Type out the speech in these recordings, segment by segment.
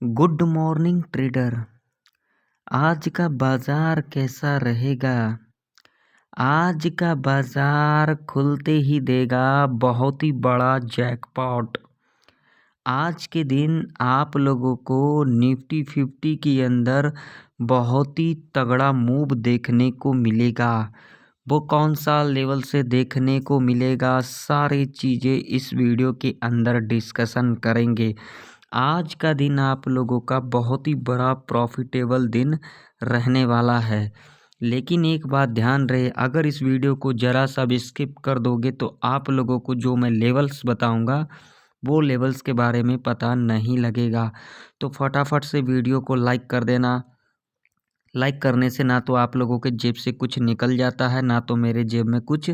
Good morning trader. आज का बाजार कैसा रहेगा? आज का बाजार खुलते ही देगा बहुत ही बड़ा जैकपॉट। आज के दिन आप लोगों को निफ्टी 50 के अंदर बहुत ही तगड़ा मूव देखने को मिलेगा। वो कौन सा लेवल से देखने को मिलेगा, सारी चीज़ें इस वीडियो के अंदर डिस्कशन करेंगे। आज का दिन आप लोगों का बहुत ही बड़ा प्रॉफिटेबल दिन रहने वाला है। लेकिन एक बात ध्यान रहे, अगर इस वीडियो को ज़रा सा भी स्किप कर दोगे तो आप लोगों को जो मैं लेवल्स बताऊंगा वो लेवल्स के बारे में पता नहीं लगेगा। तो फटाफट से वीडियो को लाइक कर देना। लाइक करने से ना तो आप लोगों के जेब से कुछ निकल जाता है, ना तो मेरे जेब में कुछ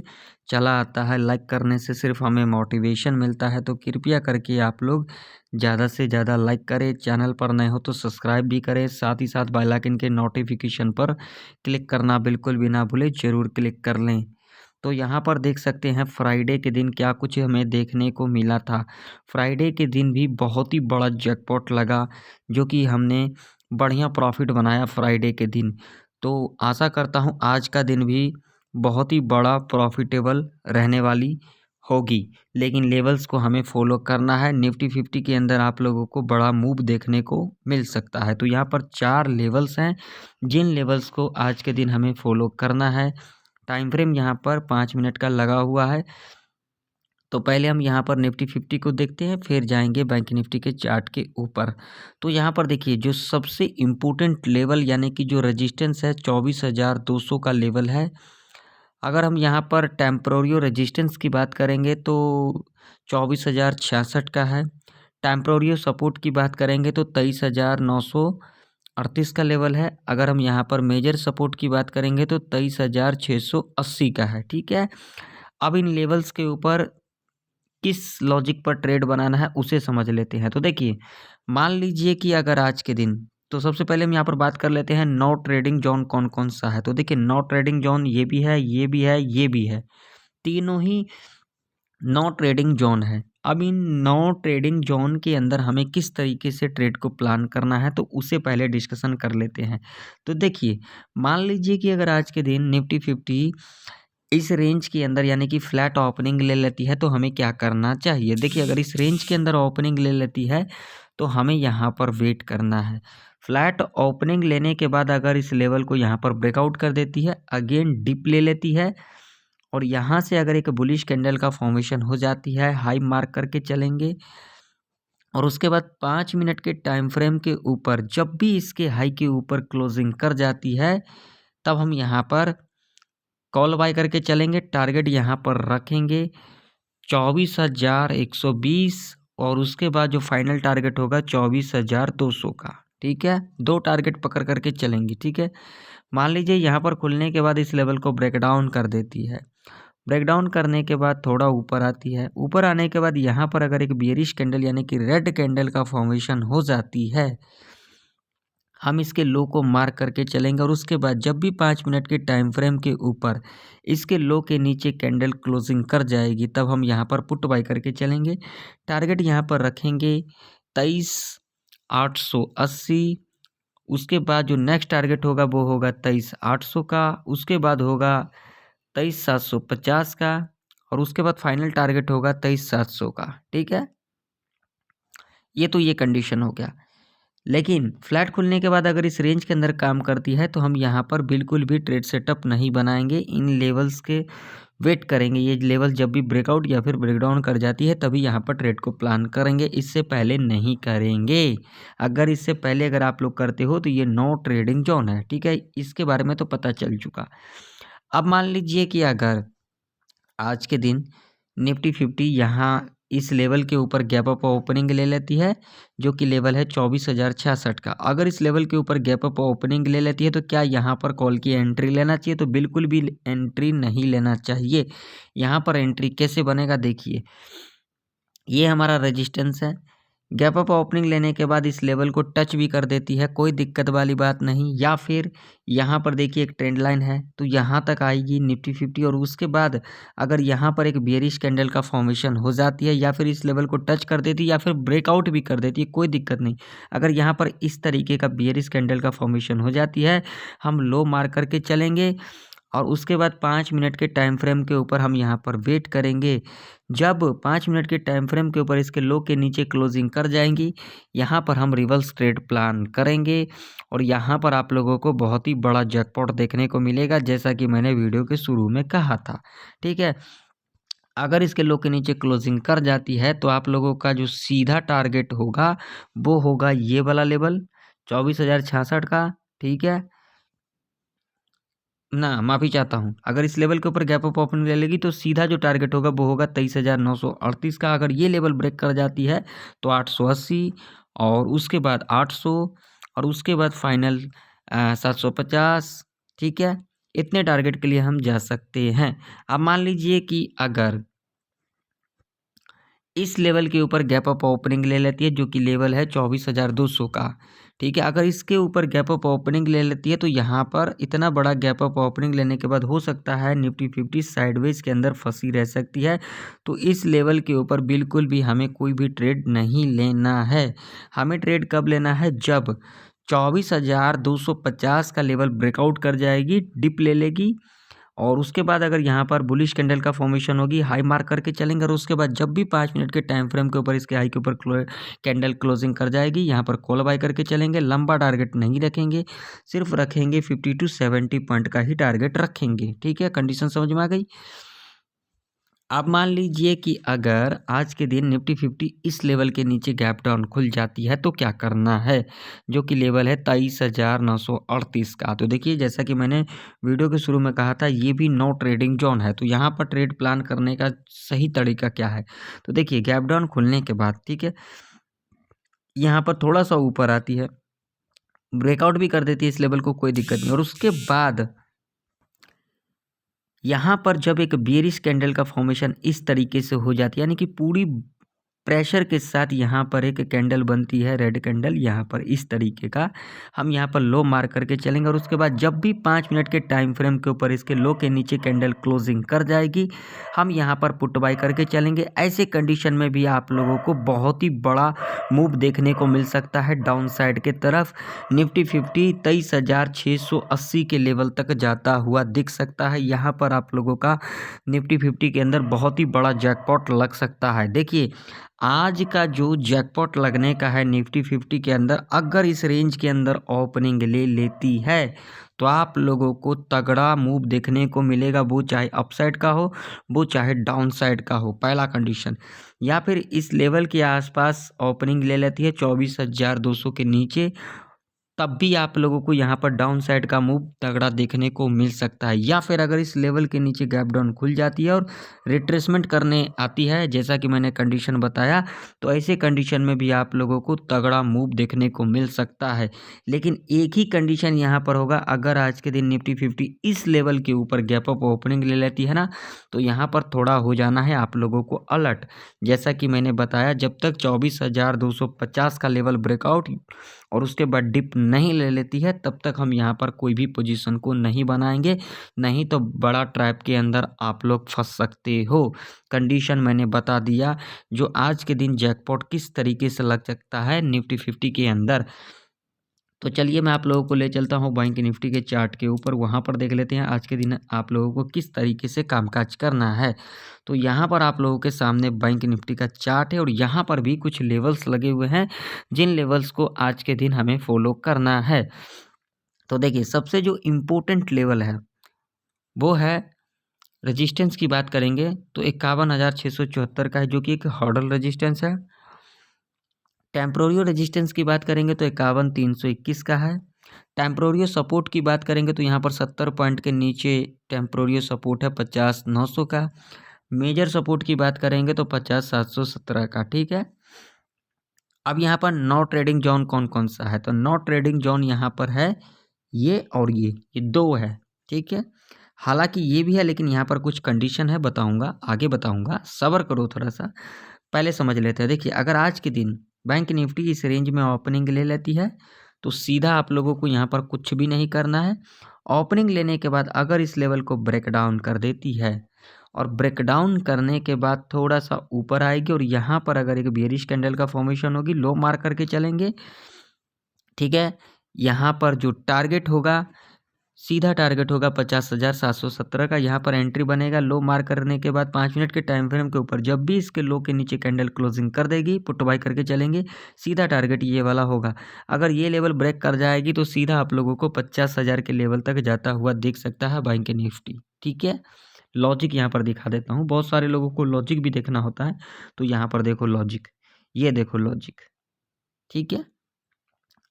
चला आता है। लाइक करने से सिर्फ हमें मोटिवेशन मिलता है, तो कृपया करके आप लोग ज़्यादा से ज़्यादा लाइक करें। चैनल पर नए हो तो सब्सक्राइब भी करें, साथ ही साथ बेल आइकन के नोटिफिकेशन पर क्लिक करना बिल्कुल भी ना भूलें, ज़रूर क्लिक कर लें। तो यहाँ पर देख सकते हैं फ्राइडे के दिन क्या कुछ हमें देखने को मिला था। फ्राइडे के दिन भी बहुत ही बड़ा जैकपॉट लगा, जो कि हमने बढ़िया प्रॉफिट बनाया फ्राइडे के दिन। तो आशा करता हूँ आज का दिन भी बहुत ही बड़ा प्रॉफिटेबल रहने वाली होगी। लेकिन लेवल्स को हमें फॉलो करना है। निफ्टी 50 के अंदर आप लोगों को बड़ा मूव देखने को मिल सकता है। तो यहाँ पर 4 लेवल्स हैं, जिन लेवल्स को आज के दिन हमें फॉलो करना है। टाइम फ्रेम यहाँ पर 5 मिनट का लगा हुआ है। तो पहले हम यहाँ पर निफ्टी 50 को देखते हैं, फिर जाएंगे बैंक निफ्टी के चार्ट के ऊपर। तो यहाँ पर देखिए जो सबसे इम्पोर्टेंट लेवल यानी कि जो रेजिस्टेंस है 24,200 का लेवल है। अगर हम यहाँ पर टेम्पोरियो रेजिस्टेंस की बात करेंगे तो 24,066 का है। टेम्पोरियो सपोर्ट की बात करेंगे तो 23,938 का लेवल है। अगर हम यहाँ पर मेजर सपोर्ट की बात करेंगे तो 23,680 का है। ठीक है, अब इन लेवल्स के ऊपर किस लॉजिक पर ट्रेड बनाना है उसे समझ लेते हैं। तो देखिए, मान लीजिए कि अगर आज के दिन, तो सबसे पहले हम यहाँ पर बात कर लेते हैं नो ट्रेडिंग जोन कौन कौन सा है। तो देखिए, नो ट्रेडिंग जोन ये भी है, ये भी है, ये भी है, तीनों ही नो ट्रेडिंग जोन है। अब इन नो ट्रेडिंग जोन के अंदर हमें किस तरीके से ट्रेड को प्लान करना है तो उसे पहले डिस्कशन कर लेते हैं। तो देखिए, मान लीजिए कि अगर आज के दिन निफ्टी 50 इस रेंज के अंदर यानी कि फ्लैट ओपनिंग ले लेती है तो हमें क्या करना चाहिए। देखिए, अगर इस रेंज के अंदर ओपनिंग ले लेती है तो हमें यहाँ पर वेट करना है। फ्लैट ओपनिंग लेने के बाद अगर इस लेवल को यहाँ पर ब्रेकआउट कर देती है, अगेन डिप ले लेती है और यहाँ से अगर एक बुलिश कैंडल का फॉर्मेशन हो जाती है, हाई मार्क करके चलेंगे और उसके बाद 5 मिनट के टाइम फ्रेम के ऊपर जब भी इसके हाई के ऊपर क्लोजिंग कर जाती है, तब हम यहाँ पर कॉल बाय करके चलेंगे। टारगेट यहाँ पर रखेंगे 24,120 और उसके बाद जो फाइनल टारगेट होगा 24,200 का। ठीक है, 2 टारगेट पकड़ करके चलेंगे। ठीक है, मान लीजिए यहाँ पर खुलने के बाद इस लेवल को ब्रेक डाउन कर देती है। ब्रेक डाउन करने के बाद थोड़ा ऊपर आती है। ऊपर आने के बाद यहाँ पर अगर एक बेयरिश कैंडल यानी कि रेड कैंडल का फॉर्मेशन हो जाती है, हम इसके लो को मार्क करके चलेंगे और उसके बाद जब भी 5 मिनट के टाइम फ्रेम के ऊपर इसके लो के नीचे कैंडल क्लोजिंग कर जाएगी, तब हम यहाँ पर पुट बाय करके चलेंगे। टारगेट यहाँ पर रखेंगे 23,880। उसके बाद जो नेक्स्ट टारगेट होगा वो होगा 23,800 का। उसके बाद होगा 23,750 का और उसके बाद फाइनल टारगेट होगा 23,700 का। ठीक है, ये तो ये कंडीशन हो गया। लेकिन फ्लैट खुलने के बाद अगर इस रेंज के अंदर काम करती है तो हम यहाँ पर बिल्कुल भी ट्रेड सेटअप नहीं बनाएंगे। इन लेवल्स के वेट करेंगे, ये लेवल जब भी ब्रेकआउट या फिर ब्रेकडाउन कर जाती है तभी यहाँ पर ट्रेड को प्लान करेंगे, इससे पहले नहीं करेंगे। अगर इससे पहले अगर आप लोग करते हो तो ये नो ट्रेडिंग जोन है। ठीक है, इसके बारे में तो पता चल चुका। अब मान लीजिए कि अगर आज के दिन निफ्टी 50 यहाँ इस लेवल के ऊपर गैप अप ओपनिंग ले लेती है, जो कि लेवल है 24,066 का। अगर इस लेवल के ऊपर गैप अप ओपनिंग ले लेती है तो क्या यहाँ पर कॉल की एंट्री लेना चाहिए? तो बिल्कुल भी एंट्री नहीं लेना चाहिए। यहाँ पर एंट्री कैसे बनेगा, देखिए, ये हमारा रेजिस्टेंस है, गैप अप ओपनिंग लेने के बाद इस लेवल को टच भी कर देती है, कोई दिक्कत वाली बात नहीं। या फिर यहाँ पर देखिए एक ट्रेंड लाइन है तो यहाँ तक आएगी निफ्टी 50 और उसके बाद अगर यहाँ पर एक बेयरिश कैंडल का फॉर्मेशन हो जाती है या फिर इस लेवल को टच कर देती है या फिर ब्रेकआउट भी कर देती है, कोई दिक्कत नहीं। अगर यहाँ पर इस तरीके का बेयरिश कैंडल का फॉर्मेशन हो जाती है, हम लो मार करके चलेंगे और उसके बाद 5 मिनट के टाइम फ्रेम के ऊपर हम यहाँ पर वेट करेंगे। जब 5 मिनट के टाइम फ्रेम के ऊपर इसके लो के नीचे क्लोजिंग कर जाएंगी, यहाँ पर हम रिवर्स ट्रेड प्लान करेंगे और यहाँ पर आप लोगों को बहुत ही बड़ा जैकपॉट देखने को मिलेगा, जैसा कि मैंने वीडियो के शुरू में कहा था। ठीक है, अगर इसके लो के नीचे क्लोजिंग कर जाती है तो आप लोगों का जो सीधा टारगेट होगा वो होगा ये वाला लेवल 24,066 का। ठीक है ना, माफ़ी चाहता हूँ, अगर इस लेवल के ऊपर गैप अप ओपनिंग ले लेगी तो सीधा जो टारगेट होगा वो होगा 23,938 का। अगर ये लेवल ब्रेक कर जाती है तो 880 और उसके बाद 800 और उसके बाद फाइनल 750। ठीक है, इतने टारगेट के लिए हम जा सकते हैं। अब मान लीजिए कि अगर इस लेवल के ऊपर गैप अप ओपनिंग ले लेती है जो कि लेवल है 24,200 का। ठीक है, अगर इसके ऊपर गैप अप ओपनिंग ले लेती है तो यहाँ पर इतना बड़ा गैप अप ओपनिंग लेने के बाद हो सकता है निफ्टी 50 साइडवेज के अंदर फंसी रह सकती है। तो इस लेवल के ऊपर बिल्कुल भी हमें कोई भी ट्रेड नहीं लेना है। हमें ट्रेड कब लेना है, जब 24,250 का लेवल ब्रेकआउट कर जाएगी, डिप ले लेगी और उसके बाद अगर यहाँ पर बुलिश कैंडल का फॉर्मेशन होगी, हाई मार्क करके चलेंगे और उसके बाद जब भी 5 मिनट के टाइम फ्रेम के ऊपर इसके हाई के ऊपर कैंडल क्लोजिंग कर जाएगी, यहाँ पर कॉल बाय करके चलेंगे। लंबा टारगेट नहीं रखेंगे, सिर्फ रखेंगे 50 to 70 पॉइंट का ही टारगेट रखेंगे। ठीक है, कंडीशन समझ में आ गई। अब मान लीजिए कि अगर आज के दिन निफ्टी 50 इस लेवल के नीचे गैप डाउन खुल जाती है तो क्या करना है, जो कि लेवल है 23,938 का। तो देखिए, जैसा कि मैंने वीडियो के शुरू में कहा था, ये भी नो ट्रेडिंग जोन है। तो यहाँ पर ट्रेड प्लान करने का सही तरीका क्या है, तो देखिए गैप डाउन खुलने के बाद, ठीक है, यहाँ पर थोड़ा सा ऊपर आती है, ब्रेकआउट भी कर देती है इस लेवल को, कोई दिक्कत नहीं। और उसके बाद यहाँ पर जब एक बेयरिश कैंडल का फॉर्मेशन इस तरीके से हो जाती है, यानी कि पूरी प्रेशर के साथ यहाँ पर एक कैंडल बनती है, रेड कैंडल, यहाँ पर इस तरीके का, हम यहाँ पर लो मार्क करके चलेंगे। और उसके बाद जब भी 5 मिनट के टाइम फ्रेम के ऊपर इसके लो के नीचे कैंडल क्लोजिंग कर जाएगी, हम यहाँ पर पुट बाय करके चलेंगे। ऐसे कंडीशन में भी आप लोगों को बहुत ही बड़ा मूव देखने को मिल सकता है डाउन साइड के तरफ। निफ्टी 50 23,680 के लेवल तक जाता हुआ दिख सकता है। यहाँ पर आप लोगों का निफ्टी 50 के अंदर बहुत ही बड़ा जैकपॉट लग सकता है। देखिए, आज का जो जैकपॉट लगने का है निफ्टी 50 के अंदर, अगर इस रेंज के अंदर ओपनिंग ले लेती है तो आप लोगों को तगड़ा मूव देखने को मिलेगा, वो चाहे अपसाइड का हो, वो चाहे डाउन साइड का हो, पहला कंडीशन। या फिर इस लेवल के आसपास ओपनिंग ले लेती है 24,200 के नीचे, तब भी आप लोगों को यहाँ पर डाउन साइड का मूव तगड़ा देखने को मिल सकता है। या फिर अगर इस लेवल के नीचे गैप डाउन खुल जाती है और रिट्रेसमेंट करने आती है, जैसा कि मैंने कंडीशन बताया, तो ऐसे कंडीशन में भी आप लोगों को तगड़ा मूव देखने को मिल सकता है। लेकिन एक ही कंडीशन यहाँ पर होगा, अगर आज के दिन निफ्टी 50 इस लेवल के ऊपर गैप अप ओपनिंग ले लेती है ना, तो यहाँ पर थोड़ा हो जाना है आप लोगों को अलर्ट। जैसा कि मैंने बताया, जब तक 24,250 का लेवल ब्रेकआउट और उसके बाद डिप नहीं ले लेती है, तब तक हम यहाँ पर कोई भी पोजीशन को नहीं बनाएंगे, नहीं तो बड़ा ट्रैप के अंदर आप लोग फंस सकते हो। कंडीशन मैंने बता दिया, जो आज के दिन जैकपॉट किस तरीके से लग सकता है निफ्टी 50 के अंदर। तो चलिए मैं आप लोगों को ले चलता हूँ बैंक निफ्टी के चार्ट के ऊपर, वहाँ पर देख लेते हैं आज के दिन आप लोगों को किस तरीके से कामकाज करना है। तो यहाँ पर आप लोगों के सामने बैंक निफ्टी का चार्ट है और यहाँ पर भी कुछ लेवल्स लगे हुए हैं, जिन लेवल्स को आज के दिन हमें फॉलो करना है। तो देखिए, सबसे जो इम्पोर्टेंट लेवल है वो है, रेजिस्टेंस की बात करेंगे तो 51,674 का है, जो कि एक हॉर्डल रेजिस्टेंस है। टेम्पोरियो रेजिस्टेंस की बात करेंगे तो 51,321 का है। टेम्पोरियो सपोर्ट की बात करेंगे तो यहाँ पर 70 पॉइंट के नीचे टेम्पोरियो सपोर्ट है 50,900 का। मेजर सपोर्ट की बात करेंगे तो 50,717 का। ठीक है, अब यहाँ पर नो ट्रेडिंग जोन कौन कौन सा है, तो नो ट्रेडिंग जोन यहाँ पर है ये और ये दो है। ठीक है, हालांकि ये भी है, लेकिन यहाँ पर कुछ कंडीशन है, बताऊंगा आगे बताऊंगा, सब्र करो थोड़ा सा, पहले समझ लेते हैं। देखिए, अगर आज के दिन बैंक निफ्टी इस रेंज में ओपनिंग ले लेती है तो सीधा आप लोगों को यहाँ पर कुछ भी नहीं करना है। ओपनिंग लेने के बाद अगर इस लेवल को ब्रेक डाउन कर देती है और ब्रेक डाउन करने के बाद थोड़ा सा ऊपर आएगी और यहाँ पर अगर एक बेयरिश कैंडल का फॉर्मेशन होगी, लो मार करके चलेंगे, ठीक है। यहाँ पर जो टारगेट होगा, सीधा टारगेट होगा 50,717 का। यहाँ पर एंट्री बनेगा, लो मार करने के बाद 5 मिनट के टाइम फ्रेम के ऊपर जब भी इसके लो के नीचे कैंडल क्लोजिंग कर देगी, पुट बाय करके चलेंगे, सीधा टारगेट ये वाला होगा। अगर ये लेवल ब्रेक कर जाएगी तो सीधा आप लोगों को 50,000 के लेवल तक जाता हुआ दिख सकता है बैंक निफ्टी, ठीक है। लॉजिक यहाँ पर दिखा देता हूँ, बहुत सारे लोगों को लॉजिक भी देखना होता है, तो यहाँ पर देखो लॉजिक, ये देखो लॉजिक, ठीक है।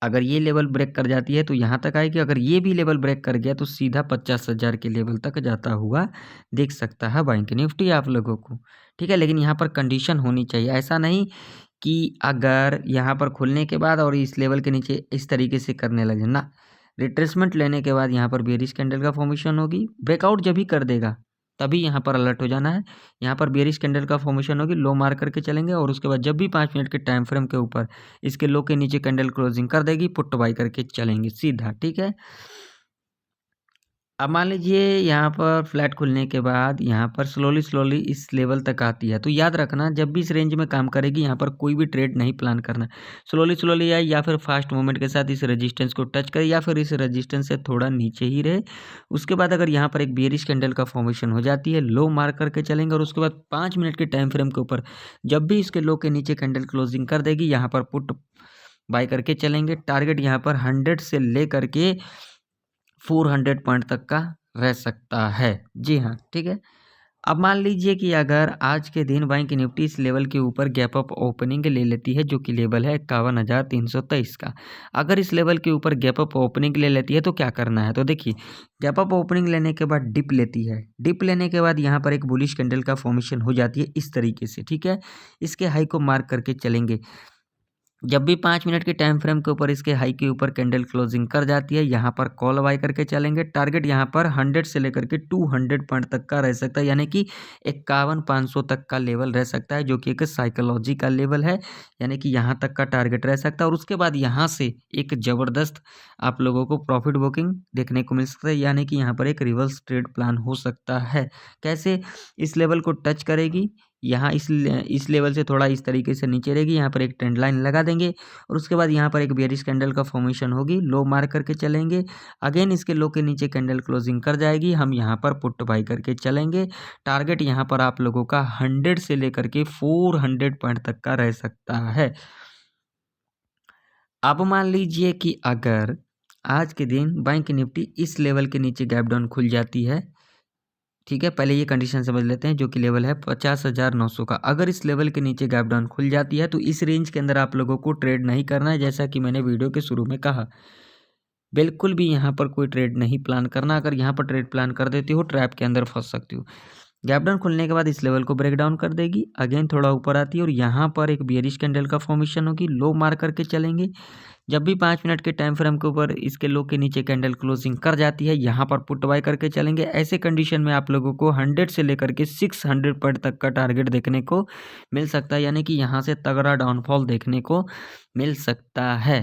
अगर ये लेवल ब्रेक कर जाती है तो यहाँ तक आएगी, अगर ये भी लेवल ब्रेक कर गया तो सीधा 50,000 के लेवल तक जाता हुआ देख सकता है बैंक निफ्टी आप लोगों को, ठीक है। लेकिन यहाँ पर कंडीशन होनी चाहिए, ऐसा नहीं कि अगर यहाँ पर खुलने के बाद और इस लेवल के नीचे इस तरीके से करने लगे ना। रिट्रेसमेंट लेने के बाद यहाँ पर बेयरिश कैंडल का फॉर्मेशन होगी, ब्रेकआउट जब भी कर देगा तभी यहाँ पर अलर्ट हो जाना है। यहाँ पर बेयरिश कैंडल का फॉर्मेशन होगी, लो मार करके चलेंगे और उसके बाद जब भी 5 मिनट के टाइम फ्रेम के ऊपर इसके लो के नीचे कैंडल क्लोजिंग कर देगी, पुट बाई करके चलेंगे सीधा, ठीक है। अब मान लीजिए यहाँ पर फ्लैट खुलने के बाद यहाँ पर स्लोली इस लेवल तक आती है, तो याद रखना जब भी इस रेंज में काम करेगी यहाँ पर कोई भी ट्रेड नहीं प्लान करना। स्लोली आए या फिर फास्ट मूवमेंट के साथ इस रेजिस्टेंस को टच करे या फिर इस रेजिस्टेंस से थोड़ा नीचे ही रहे। उसके बाद अगर यहाँ पर एक बेयरिश कैंडल का फॉर्मेशन हो जाती है, लो मार करके चलेंगे और उसके बाद 5 मिनट के टाइम फ्रेम के ऊपर जब भी इसके लो के नीचे कैंडल क्लोजिंग कर देगी, यहाँ पर पुट बाय करके चलेंगे। टारगेट यहाँ पर 100 से ले करके 400 पॉइंट तक का रह सकता है, जी हाँ, ठीक है। अब मान लीजिए कि अगर आज के दिन बैंक निफ्टी इस लेवल के ऊपर गैप अप ओपनिंग ले लेती है, जो कि लेवल है 51,323 का। अगर इस लेवल के ऊपर गैप अप ओपनिंग ले लेती है तो क्या करना है, तो देखिए गैप अप ओपनिंग लेने के बाद डिप लेती है, डिप लेने के बाद यहाँ पर एक बुलिश कैंडल का फॉर्मेशन हो जाती है इस तरीके से, ठीक है। इसके हाई को मार्क करके चलेंगे, जब भी 5 मिनट के टाइम फ्रेम के ऊपर इसके हाई के ऊपर कैंडल क्लोजिंग कर जाती है, यहाँ पर कॉल बाय करके चलेंगे। टारगेट यहाँ पर 100 से लेकर के 200 पॉइंट तक का रह सकता है, यानी कि 51,500 तक का लेवल रह सकता है, जो कि एक साइकोलॉजी का लेवल है, यानी कि यहाँ तक का टारगेट रह सकता है। और उसके बाद यहाँ से एक ज़बरदस्त आप लोगों को प्रॉफिट बुकिंग देखने को मिल सकता है, यानी कि यहाँ पर एक रिवर्स ट्रेड प्लान हो सकता है। कैसे, इस लेवल को टच करेगी, यहाँ इस लेवल से थोड़ा इस तरीके से नीचे रहेगी, यहाँ पर एक ट्रेंड लाइन लगा देंगे और उसके बाद यहाँ पर एक बेयरिश कैंडल का फॉर्मेशन होगी, लो मार करके चलेंगे। अगेन इसके लो के नीचे कैंडल क्लोजिंग कर जाएगी, हम यहाँ पर पुट बाई करके चलेंगे। टारगेट यहाँ पर आप लोगों का 100 से लेकर के 400 पॉइंट तक का रह सकता है। अब मान लीजिए कि अगर आज के दिन बैंक निफ्टी इस लेवल के नीचे गैप डाउन खुल जाती है, ठीक है, पहले ये कंडीशन समझ लेते हैं, जो कि लेवल है 50,900 का। अगर इस लेवल के नीचे गैप डाउन खुल जाती है तो इस रेंज के अंदर आप लोगों को ट्रेड नहीं करना है, जैसा कि मैंने वीडियो के शुरू में कहा। बिल्कुल भी यहाँ पर कोई ट्रेड नहीं प्लान करना, अगर यहाँ पर ट्रेड प्लान कर देती हो ट्रैप के अंदर फंस सकती हो। गैप डाउन खुलने के बाद इस लेवल को ब्रेक डाउन कर देगी, अगेन थोड़ा ऊपर आती है और यहाँ पर एक बेयरिश कैंडल का फॉर्मेशन होगी, लो मार करके चलेंगे। जब भी 5 मिनट के टाइम फ्रेम के ऊपर इसके लो के नीचे कैंडल क्लोजिंग कर जाती है, यहाँ पर पुट बाय करके चलेंगे। ऐसे कंडीशन में आप लोगों को 100 से लेकर के 600 पॉइंट तक का टारगेट देखने को मिल सकता है, यानी कि यहाँ से तगड़ा डाउनफॉल देखने को मिल सकता है,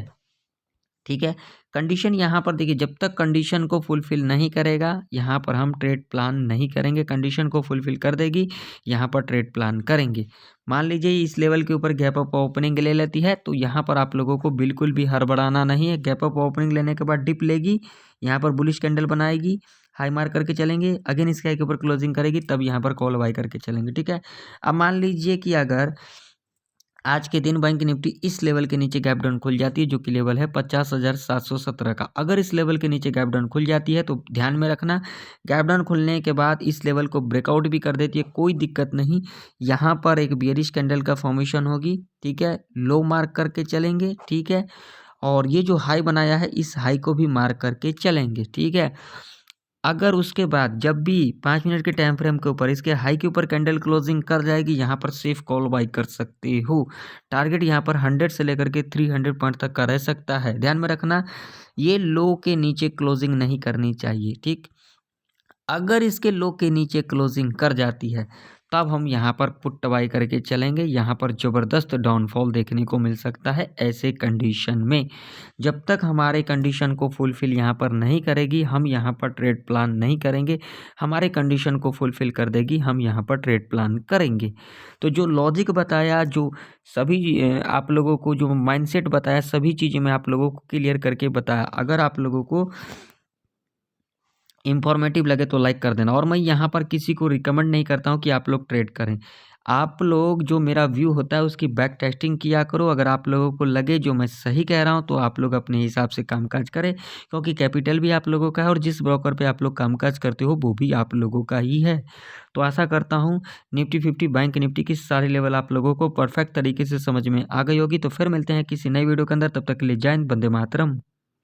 ठीक है। कंडीशन यहाँ पर देखिए, जब तक कंडीशन को फुलफिल नहीं करेगा यहाँ पर हम ट्रेड प्लान नहीं करेंगे, कंडीशन को फुलफिल कर देगी यहाँ पर ट्रेड प्लान करेंगे। मान लीजिए इस लेवल के ऊपर गैप अप ओपनिंग ले लेती है तो यहाँ पर आप लोगों को बिल्कुल भी हड़बड़ाना नहीं है। गैप अप ओपनिंग लेने के बाद डिप लेगी, यहाँ पर बुलिश कैंडल बनाएगी, हाई मार करके चलेंगे, अगेन इसके हाई के ऊपर क्लोजिंग करेगी, तब यहाँ पर कॉल बाय करके चलेंगे, ठीक है। अब मान लीजिए कि अगर आज के दिन बैंक निफ्टी इस लेवल के नीचे गैप डाउन खुल जाती है, जो कि लेवल है 50,717 का। अगर इस लेवल के नीचे गैप डाउन खुल जाती है तो ध्यान में रखना, गैप डाउन खुलने के बाद इस लेवल को ब्रेकआउट भी कर देती है, कोई दिक्कत नहीं। यहाँ पर एक बेयरिश कैंडल का फॉर्मेशन होगी, ठीक है, लो मार्क करके चलेंगे, ठीक है। और ये जो हाई बनाया है इस हाई को भी मार्क करके चलेंगे, ठीक है। अगर उसके बाद जब भी 5 मिनट के टाइम फ्रेम के ऊपर इसके हाई के ऊपर कैंडल क्लोजिंग कर जाएगी, यहाँ पर सेफ कॉल बाई कर सकते हो। टारगेट यहाँ पर 100 से लेकर के 300 पॉइंट तक का रह सकता है। ध्यान में रखना, ये लो के नीचे क्लोजिंग नहीं करनी चाहिए, ठीक। अगर इसके लो के नीचे क्लोजिंग कर जाती है तब हम यहाँ पर पुट बाय करके चलेंगे। यहाँ पर ज़बरदस्त डाउनफॉल देखने को मिल सकता है ऐसे कंडीशन में। जब तक हमारे कंडीशन को फुलफ़िल यहाँ पर नहीं करेगी, हम यहाँ पर ट्रेड प्लान नहीं करेंगे। हमारे कंडीशन को फुलफ़िल कर देगी, हम यहाँ पर ट्रेड प्लान करेंगे। तो जो लॉजिक बताया, जो सभी आप लोगों को जो माइंडसेट बताया, सभी चीज़ें मैं आप लोगों को क्लियर करके बताया। अगर आप लोगों को इन्फॉर्मेटिव लगे तो लाइक कर देना। और मैं यहाँ पर किसी को रिकमेंड नहीं करता हूँ कि आप लोग ट्रेड करें। आप लोग जो मेरा व्यू होता है उसकी बैक टेस्टिंग किया करो। अगर आप लोगों को लगे जो मैं सही कह रहा हूँ तो आप लोग अपने हिसाब से कामकाज करें, क्योंकि कैपिटल भी आप लोगों का है और जिस ब्रोकर पे आप लोग कामकाज करते हो वो भी आप लोगों का ही है। तो आशा करता हूँ निफ्टी 50 बैंक निफ्टी की सारी लेवल आप लोगों को परफेक्ट तरीके से समझ में आ गई होगी। तो फिर मिलते हैं किसी नई वीडियो के अंदर, तब तक के लिए जय हिंद, वंदे मातरम।